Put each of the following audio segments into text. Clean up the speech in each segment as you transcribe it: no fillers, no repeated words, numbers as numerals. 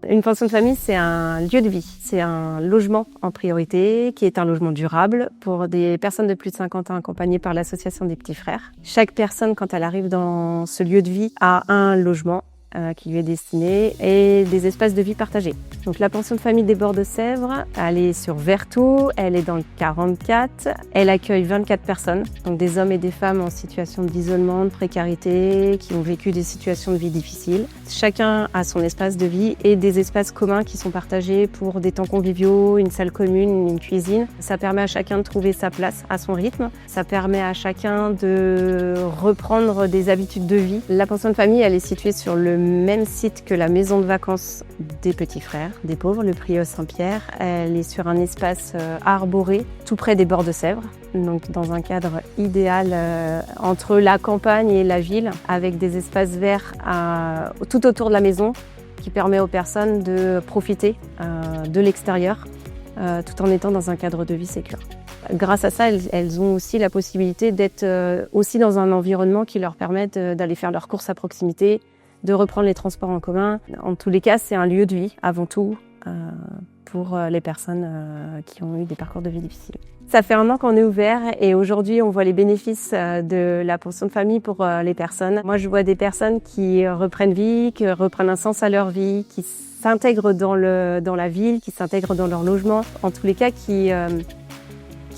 Une pension de famille, c'est un lieu de vie. C'est un logement en priorité, qui est un logement durable pour des personnes de plus de 50 ans accompagnées par l'association des petits frères. Chaque personne, quand elle arrive dans ce lieu de vie, a un logement qui lui est destiné et des espaces de vie partagés. Donc la pension de famille des Bords de Sèvres, elle est sur Vertou, elle est dans le 44, elle accueille 24 personnes, donc des hommes et des femmes en situation d'isolement, de précarité, qui ont vécu des situations de vie difficiles. Chacun a son espace de vie et des espaces communs qui sont partagés pour des temps conviviaux, une salle commune, une cuisine. Ça permet à chacun de trouver sa place à son rythme. Ça permet à chacun de reprendre des habitudes de vie. La pension de famille, elle est située sur le même site que la maison de vacances des petits frères, des pauvres, le Prios Saint-Pierre. Elle est sur un espace arboré, tout près des Bords de Sèvres, donc dans un cadre idéal entre la campagne et la ville, avec des espaces verts tout autour de la maison, qui permet aux personnes de profiter de l'extérieur, tout en étant dans un cadre de vie sécure. Grâce à ça, elles ont aussi la possibilité d'être aussi dans un environnement qui leur permette d'aller faire leurs courses à proximité, de reprendre les transports en commun. En tous les cas, c'est un lieu de vie, avant tout, pour les personnes qui ont eu des parcours de vie difficiles. Ça fait 1 an qu'on est ouvert et aujourd'hui, on voit les bénéfices de la pension de famille pour les personnes. Moi, je vois des personnes qui reprennent vie, qui reprennent un sens à leur vie, qui s'intègrent dans la ville, qui s'intègrent dans leur logement. En tous les cas, qui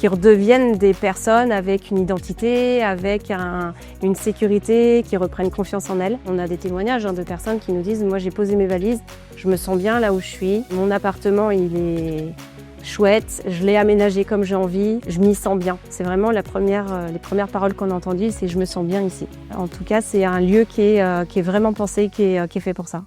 redeviennent des personnes avec une identité, avec une sécurité, qui reprennent confiance en elles. On a des témoignages de personnes qui nous disent « Moi, j'ai posé mes valises, je me sens bien là où je suis. Mon appartement, il est chouette, je l'ai aménagé comme j'ai envie, je m'y sens bien. » C'est vraiment les premières paroles qu'on a entendues, c'est « Je me sens bien ici ». En tout cas, c'est un lieu qui est vraiment pensé, qui est fait pour ça.